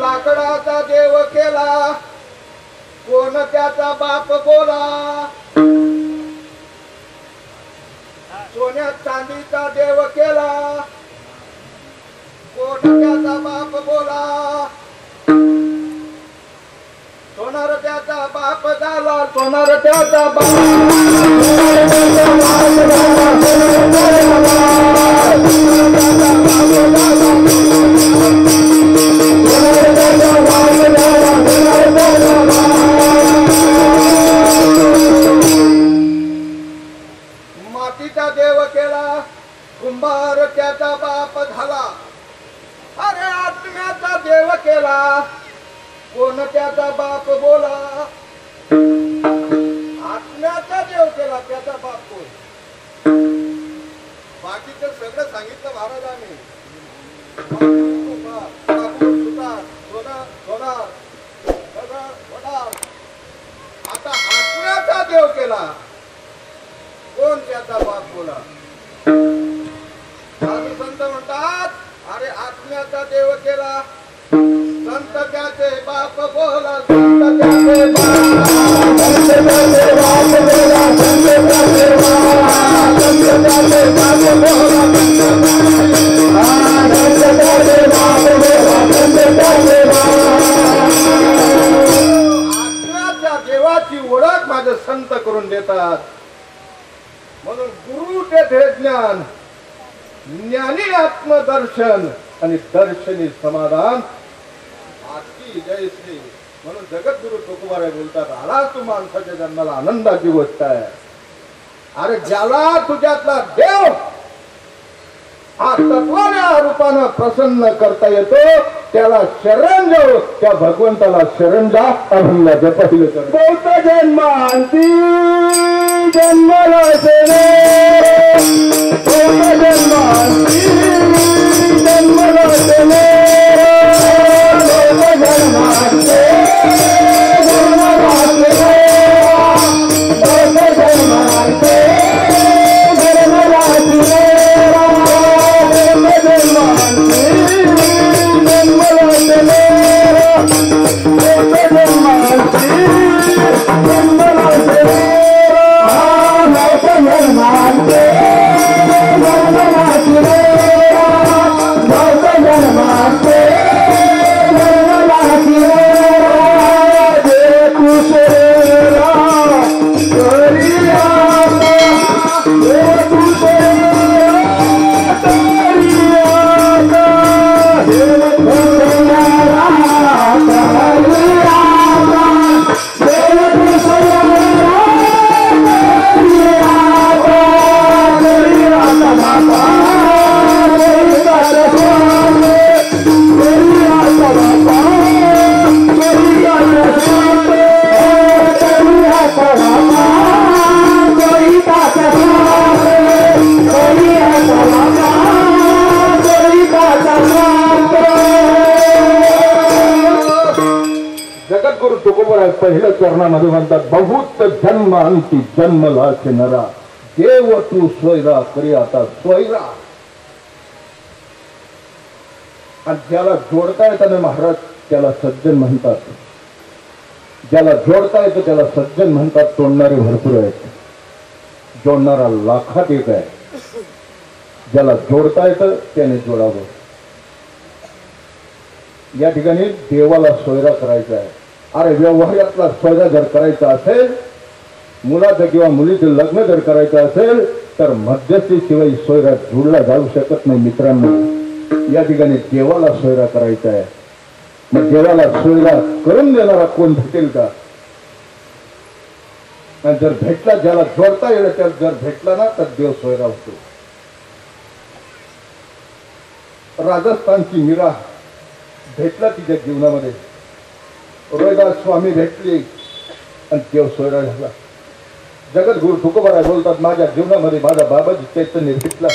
लाकडाचा देव केला कोण त्याचा बाप बोला सोन्यात चांदीचा देव केला कोण त्याचा बाप बोला सोनार त्याचा बाप झाला सोनार त्याचा बाप मातीचा देव केला कुंभार त्याचा बाप झाला अरे आत्म्याचा देव केला कोण त्याचा बाप बोला आत्म्याचा देव केला त्याचा बाप कोण बाकीचं सगळं सांगितलं महाराजांनी आता आत्म्याचा देव केला कोण त्याचा बाप बोला साधू संत म्हणतात अरे आत्म्याचा देव केला संत त्याचे बाप बोला संत त्याचे बाप बोला संत त्याचे बाप बोला आत्म्याच्या देवाची ओळख माझे संत करून देतात म्हणून गुरु तेथे ज्ञान ज्ञानी आत्मदर्शन आणि दर्शनी समाधान आजची जय श्री म्हणून जगद्गुरु तुकोबाराय बोलतात आला तू माणसाच्या जन्माला आनंदाची गोष्ट आहे अरे ज्याला तुझ्यातला देव हा तत्वाने रूपानं प्रसन्न करता येतो त्याला शरण जाऊ त्या भगवंताला शरण जा अभंगा जपहिले कर बौद्ध जन्मांती जन्मला बौद्ध जन्मांती जन्मला पहिल्या चरणामध्ये म्हणतात बहुत जन्म अंती जन्मला नरा देव तू सोयरा करी आता सोयरा आणि ज्याला जोडता येतं महाराज त्याला सज्जन म्हणतात ज्याला जोडता येतं त्याला सज्जन म्हणतात तोडणारे भरपूर आहेत जोडणारा लाखात एक आहे ज्याला जोडता येतं त्याने जोडावं या ठिकाणी देवाला सोयरा करायचा आहे अरे व्यवहारातला सोयरा जर करायचा असेल मुलाचं किंवा मुलीचं लग्न जर करायचं असेल तर मध्यस्थीशिवाय सोयरा जोडला जाऊ शकत नाही मित्रांनो या ठिकाणी देवाला सोयरा करायचा आहे मग देवाला सोयरा करून देणारा कोण भेटेल का आणि जर भेटला ज्याला जोडता येईल त्याला जर भेटला ना तर देव सोयरा होतो राजस्थानची मीरा भेटला तिच्या जीवनामध्ये रोहिदास स्वामी भेटली आणि देव सोयरा झाला जगद्गुरु तुकोबाराय बोलतात माझ्या जीवनामध्ये माझा बाबाजी चैतन्य भेटला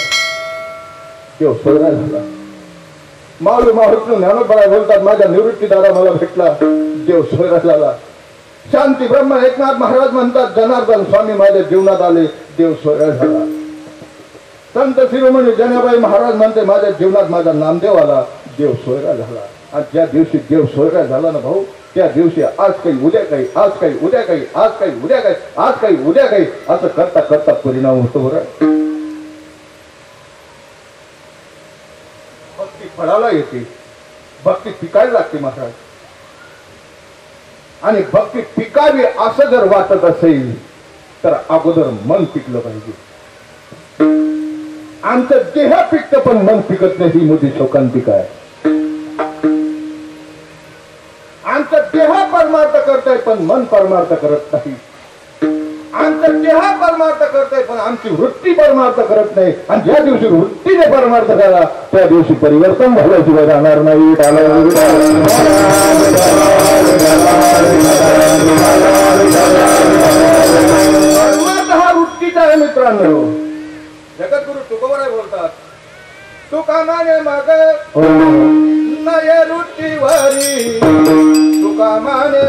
देव सोयरा झाला माऊली माहुली ज्ञानोबाराय बोलतात माझ्या निवृत्तीदारा मला भेटला देव सोयरा झाला शांती ब्रह्म एकनाथ महाराज म्हणतात जनार्दन स्वामी माझ्या जीवनात आले देव सोयरा झाला संत शिरोमणी जनाबाई महाराज म्हणते माझ्या जीवनात माझा नामदेव आला देव सोयरा झाला आणि ज्या दिवशी देव स्वर्गात झाला ना भाऊ, त्या दिवशी आज काही उद्या काही, आज काही उद्या काही, आज काही उद्या काही, आज काही उद्या काही असं करता करता परिणाम होतो बरं. भक्ती फळाला येते, भक्ती पिकायला लागते महाराज. आणि भक्ती पिकावी असं जर वाटत असेल तर अगोदर मन पिकलं पाहिजे. आमचं देह पिकतं पण मन पिकत नाही, ही मोठी शोकांतिका आहे. आमचं देह परमार्थ करताय पण मन परमार्थ करत नाही. आमचं देह परमार्थ करताय पण आमची वृत्ती परमार्थ करत नाही. आणि ज्या दिवशी वृत्तीने परमार्थ झाला त्या दिवशी परिवर्तन झाल्याशिवाय राहणार नाही. परमार्थ हा वृत्तीचा आहे मित्रांनो. जगद्गुरु तुकोबराय बोलतात, तुका माने माग नय वृत्तीवरी, तुका माने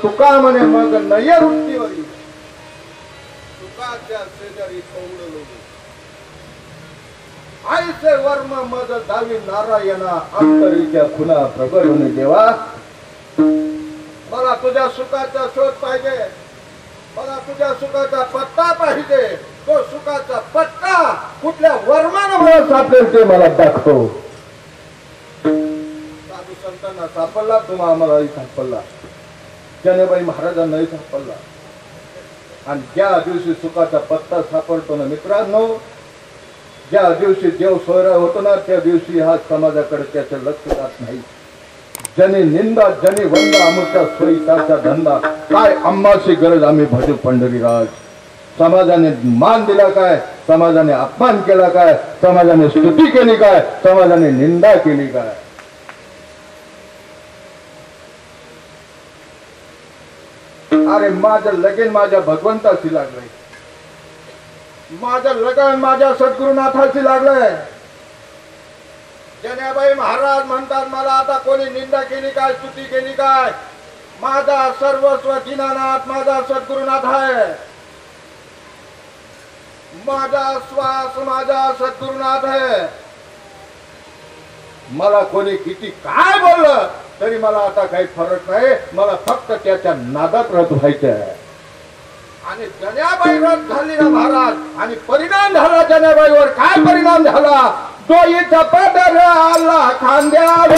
तुका म्हणे मग नय वृत्तीवरी, तुकाच्या शेजारी कौडलो आईचे वर्म मज दावी नारायणा, अंतरीच्या खुना प्रगटून देवा. मला तुझ्या सुखाचा शोध पाहिजे, मला तुझ्या सुखाचा पत्ता पाहिजे. तो सुखाचा पत्ता कुठल्या वर्मानं मला सापडेल ते मला दाखव. साधू संतांना सापडला, तुम्हा आम्हालाही सापडला, जनेबाई महाराजांनाही सापडला. आणि ज्या दिवशी सुखाचा पत्ता सापडतो ना मित्रांनो, ज्या दिवशी देव सोयरा होतो ना त्या दिवशी हा समाजाकडे त्याचं लक्ष जात नाही. जने निंदा जने वंदा अमुच्या सोयीचा धंदा, काय आम्हाची गरज आम्ही भजू पंढरीराज. समाजाने मान दिला काय, समाजाने अपमान केला काय, समाजाने स्तुती केली काय, समाजाने निंदा केली काय. अरे माझं लगीन माझ्या भगवंताशी लागलंय, माझं लगन माझ्या सद्गुरुनाथाशी लागलंय. जनेबाई महाराज म्हणतात, मला आता कोणी निंदा केली काय, स्तुती केली काय, माझा सर्वस्व दीनानाथ माझा सद्गुरुनाथ आहे. माझा श्वास माझा सद्गुरुनाथ आहे. मला कोणी किती काय बोललं तरी मला आता काही फरक नाही, मला फक्त त्याच्या नादात रत व्हायचं आहे. आणि जनेबाई रत झाली ना महाराज, आणि परिणाम झाला जनेबाईवर. काय परिणाम झाला, डोईचा पदर आला खांद्यावर,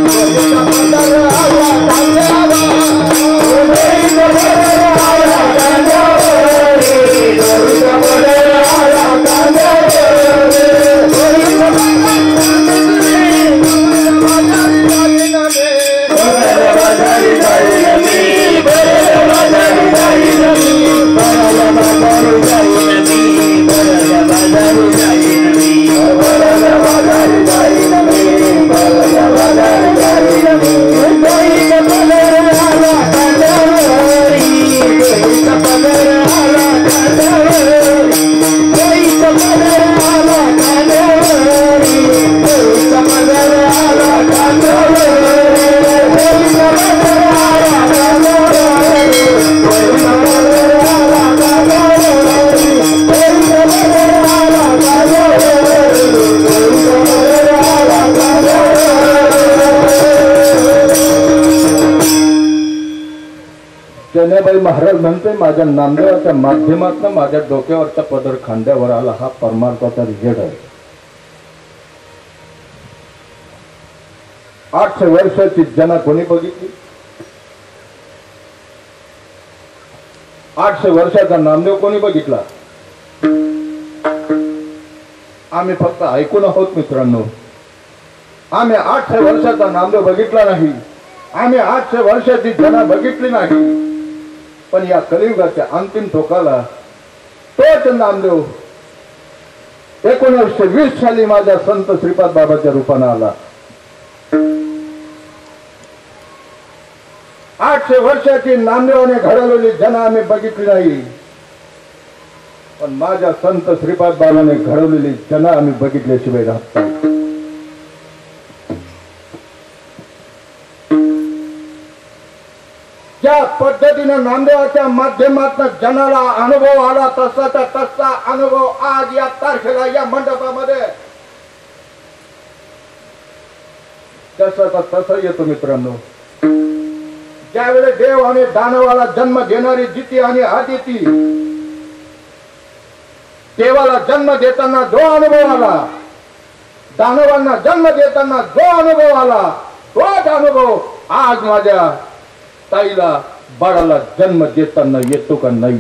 डोईचा पदर आला खांद्यावर, डोईचा पदर आला खांद्यावर, डोईचा पदर आला खांद्यावर, डोईचा Bye. चन्याबाई महाराज म्हणते, माझ्या नामदेवाच्या माध्यमातून माझ्या डोक्यावरचा पदर खांद्यावर आला, हा परमार्थाचा रिझल्ट आहे. 800 वर्षाची जना कोणी बघितली? 800 वर्षाचा नामदेव कोणी बघितला? आम्ही फक्त ऐकून आहोत मित्रांनो. आम्ही 800 वर्षाचा नामदेव बघितला नाही, आम्ही 800 वर्षाची जना बघितली नाही. पण या कलियुगाच्या अंतिम टोकाला तोच नामदेव 1920 साली माझ्या संत श्रीपाद बाबाच्या रूपाने आला. 800 वर्षाची नामदेवाने घडवलेली जना आम्ही बघितली नाही, पण माझ्या संत श्रीपाद बाबाने घडवलेली जना आम्ही बघितल्याशिवाय राहत नाही. ज्या पद्धतीनं नामदेवाच्या माध्यमातून जनाला अनुभव आला, तसाचा तसा अनुभव आज या तारखेला या मंडपामध्ये तसाचा तसा येतो मित्रांनो. ज्यावेळी देव आणि दानवाला जन्म देणारी जिती आणि आदिती, देवाला जन्म देताना जो अनुभव आला, दानवांना जन्म देताना जो अनुभव आला, तोच अनुभव आज माझ्या ताईला बाळाला जन्म देताना येतो का नाही?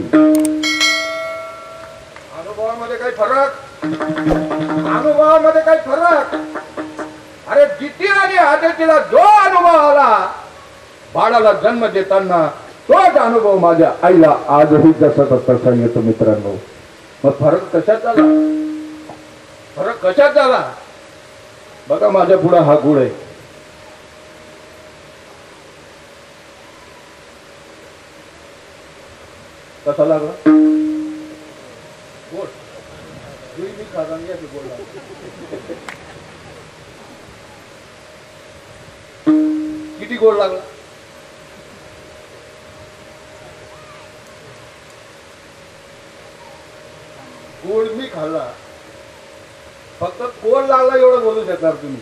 अनुभवामध्ये काही फरक? अनुभवामध्ये काही फरक? अरे जिती आणि आदितीला जो अनुभव आला, बाळाला जन्म देताना तोच अनुभव माझ्या आईला आजही जसा तसा येतो मित्रांनो. मग फरक कशात झाला? फरक कशात झाला? बघा माझ्या पुढे हा गुळ आहे. कसा लागला? गोड. मी खाजा गोड लागला. किती गोड लागला? गोड मी खाल्ला, फक्त गोड लागला एवढं बोलू शकणार तुम्ही.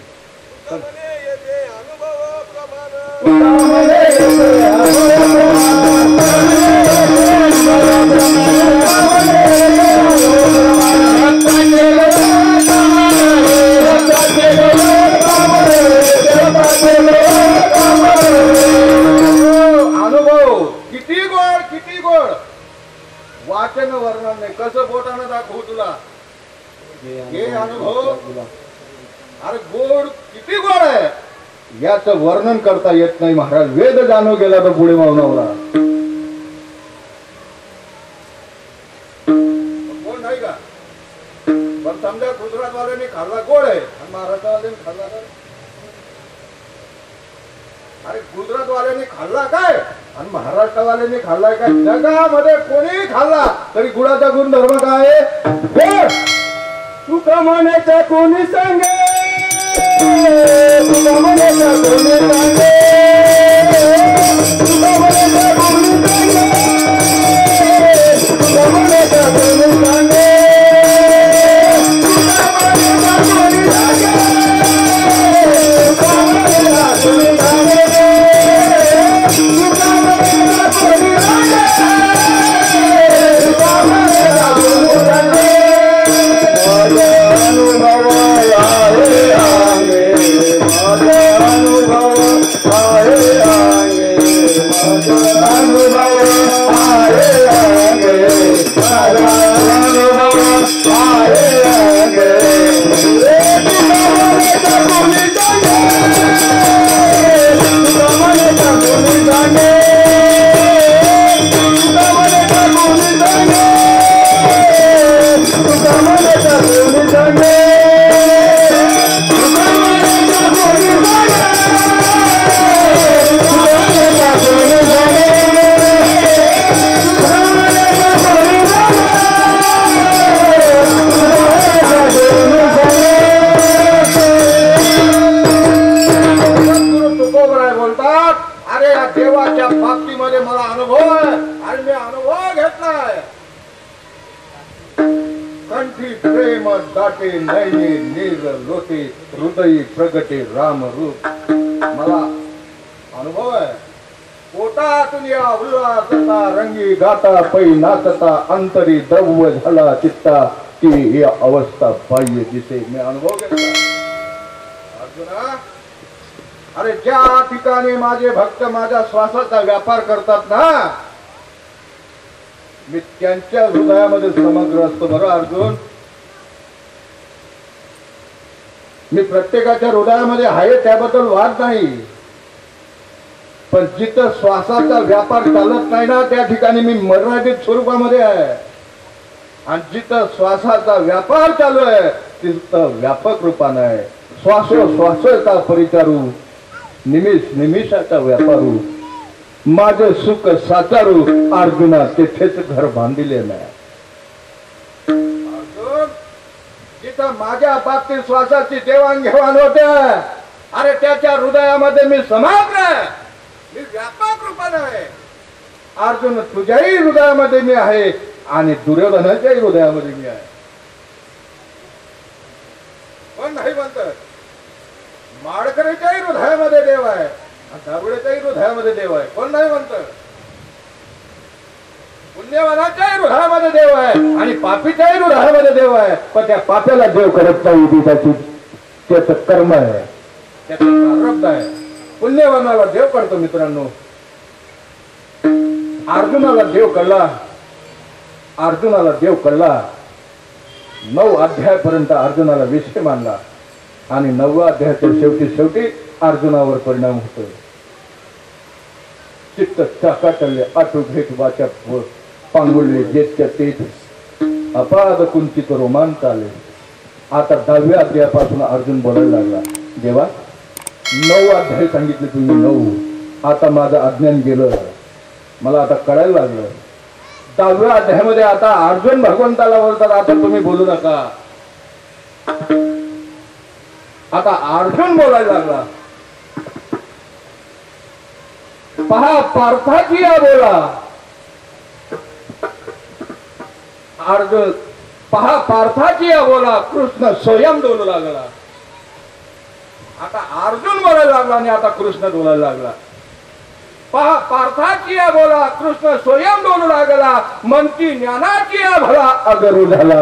अनुभव किती गोड, किती गोड. वाचन वर्णन नाही, कसं बोटानं दाखवू तुला हे अनुभव. अरे गोड किती गोड आहे याचं वर्णन करता येत नाही महाराज. वेद जाणव गेला तर पुढे मावनावला. गोड नाही का? पण समजा गुजरातवाल्यांनी खाल्ला गोड आहे आणि महाराष्ट्रवाल्यांनी खाल्ला काय? अरे गुजरातवाल्यांनी खाल्ला काय आणि महाराष्ट्रवाल्यांनी खाल्लाय काय? जगामध्ये कोणी खाल्ला तरी गुळाचा गुणधर्म काय? गोड. तुका म्हणायचं कोणी सांगे, तुका म्हणायचं कोणी सांगे, तुका म्हणायचं कोणी सांगे, तुका म्हणायचं कोणी सांगे, तुका म्हणायचं कोणी सांगे, तुका म्हणायचं कोणी सांगे, तुका म्हणायचं कोणी सांगे, तुका म्हणायचं कोणी सांगे. अनुभव आहे आगे, माझा अनुभव आहे आगे, माझा अनुभव आहे आगे, माझा अनुभव आहे आगे. तुला म्हणायचं कोणी सांगे, तुला म्हणायचं कोणी सांगे, तुला म्हणायचं कोणी सांगे, तुला म्हणायचं कोणी सांगे. देवाच्या बाबतीमध्ये मला अनुभव आहे आणि मी अनुभव घेतलाय. कंठी प्रेम दाटे, नैने नीर लोटे, हृदयी प्रगटे राम रूप. मला अनुभव आहे. पोटातून या उल्हासता रंगी गाता पै नाचता अंतरी द्रव्य झाला चित्ता की ही अवस्था बाह्य दिसे मी अनुभव घेतला अर्जुना. अरे ज्या ठिकाणी माझे भक्त माझ्या श्वासाचा व्यापार करतात ना मी त्यांच्या हृदयामध्ये समग्र असतो बरं अर्जुन. मी प्रत्येकाच्या हृदयामध्ये आहे त्याबद्दल वाद नाही पण जिथं श्वासाचा व्यापार चालत नाही ना त्या ठिकाणी मी मर्यादित स्वरूपामध्ये आहे आणि जिथं श्वासाचा व्यापार चालू आहे तिथं व्यापक रूपानं आहे. श्वासोश्वासाचा परिचारू निमिष निमिषाचा व्यापारू माझे सुख साचारू अर्जुना तेथेच घर बांधिले नाही. अर्जुन जिथं माझ्या बाबतीत श्वासाची देवाणघेवाण होते अरे त्याच्या हृदयामध्ये मी समग्र आहे मी व्यापक रूपाने आहे. अर्जुन तुझ्याही हृदयामध्ये मी आहे आणि दुर्योधनाच्याही हृदयामध्ये मी आहे. पण नाही म्हणतात माडकरीच्याही हृदयामध्ये देव आहे दारुड्याच्याही हृदयामध्ये देव आहे. कोण नाही म्हणतं पुण्यवानाच्याही हृदयामध्ये देव आहे आणि पापीच्याही हृदयामध्ये देव आहे पण त्या पाप्याला देव करत नाही त्याचं कर्म आहे त्याचं प्रारब्ध आहे. पुण्यवानाला देव करतो मित्रांनो. अर्जुनाला देव कळला 9 अध्यायापर्यंत अर्जुनाला विषय मानला आणि 9व्या अध्यायाच्या शेवटी अर्जुनावर परिणाम होतो. चित्त चाकाटले आटू भेट वाचा पांगुळले जेतच्या तेज अपाद कुंचित रोमांच आले. आता 10व्या अध्यायापासून अर्जुन बोलायला लागला देवा 9 अध्याय सांगितले तुम्ही 9 आता माझं अज्ञान गेलं मला आता कळायला लागलं. 10व्या अध्यायामध्ये आता अर्जुन भगवंताला बोलतात आता तुम्ही बोलू नका. आता अर्जुन बोलायला लागला पहा पार्थाची या बोला अर्जुन पहा पार्थाची या बोला कृष्ण स्वयं बोलू लागला. आता अर्जुन बोलायला लागला आणि आता कृष्ण बोलायला लागला. पहा पार्थाची या बोला कृष्ण स्वयं बोलू लागला मनची ज्ञानाची या भला अगरू झाला.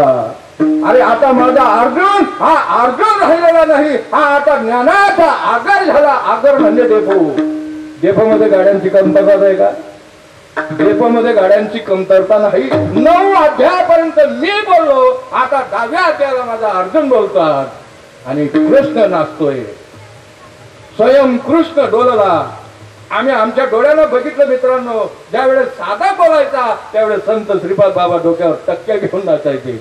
अरे आता माझा अर्जुन हा अर्जुन राहिलेला नाही हा आता ज्ञानाचा आगर झाला. आगर म्हणजे डेपो मध्ये गाड्यांची कमतरता आहे का डेपोमध्ये गाड्यांची कमतरता नाही. 9 अध्यायापर्यंत मी बोललो आता 10व्या अध्यायाला माझा अर्जुन बोलतात आणि कृष्ण नाचतोय स्वयं कृष्ण डोलला. आम्ही आमच्या डोळ्यानं बघितलं मित्रांनो ज्यावेळेस साधा बोलायचा त्यावेळेस संत श्रीपाद बाबा डोक्यावर टक्क्या घेऊन नाचायचे.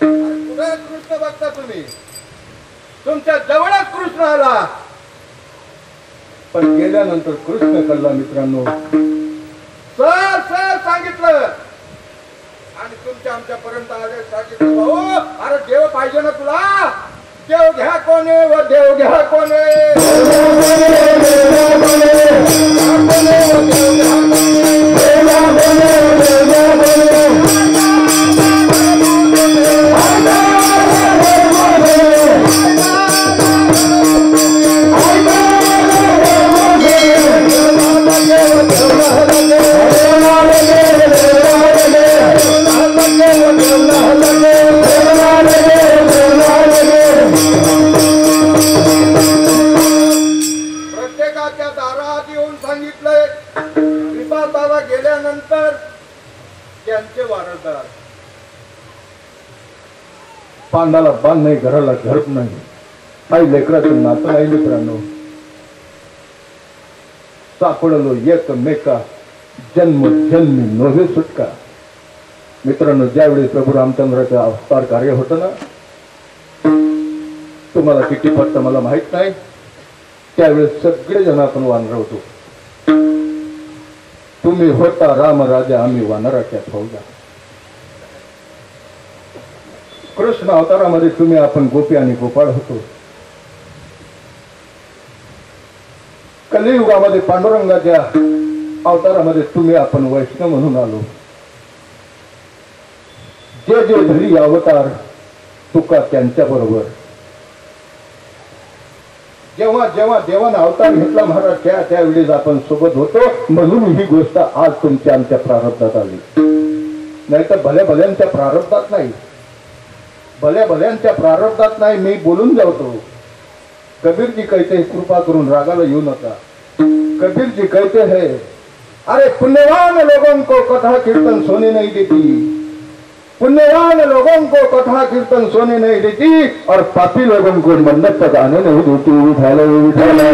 कृष्ण बघता तुम्ही तुमच्या जवळच कृष्ण आला पण गेल्यानंतर कृष्ण कळला मित्रांनो सर सांगितलं आणि तुमच्या आमच्यापर्यंत आले सांगितलं भाऊ अरे देव पाहिजे ना तुला देव घ्या कोणे व देव घ्या कोणे प्रत्येकाच्या दारात येऊन सांगितलंय श्रीपाद बाबा गेल्यानंतर त्यांचे वारसदार पांडाला बांध नाही घराला घर नाही काही लेकराचं नातं नाही मित्रांनो सापडलो एकमेका जन्म जन्मी नव्हे सुटका. मित्रांनो ज्यावेळी प्रभू रामचंद्राचं अवतार कार्य होतं ना तुम्हाला किती पटतं मला माहित नाही त्यावेळेस सगळे जण आपण वानर होतो. तुम्ही होता राम राजा आम्ही वानराच्या फौजा. कृष्ण अवतारामध्ये तुम्ही आपण गोपी आणि गोपाळ होतो. कलियुगामध्ये पांडुरंगाच्या अवतारामध्ये तुम्ही आपण वैष्णव म्हणून आलो. जे जे धरी अवतार तुका त्यांच्या बरोबर जेव्हा जेव्हा देवानं अवतार घेतला महाराज त्यावेळेस आपण सोबत होतो, म्हणून ही गोष्ट आज तुमच्या आमच्या प्रारब्धात आली. नाही तर भल्या भल्यांच्या प्रारब्धात नाही, भल्या भल्यांच्या प्रारब्धात नाही. मी बोलून जातो. कबीर जी कहते हैं, कृपा करून रागाला येऊ नका. कबीर जी कहते हैं, अरे पुण्यवान लोगों को कथा कीर्तन सोने नहीं देती, पुण्यवान लोगों को कथा कीर्तन सोने नहीं देती, और पापी लोगों को मंडप तक आने नहीं देती. उठाला उठाला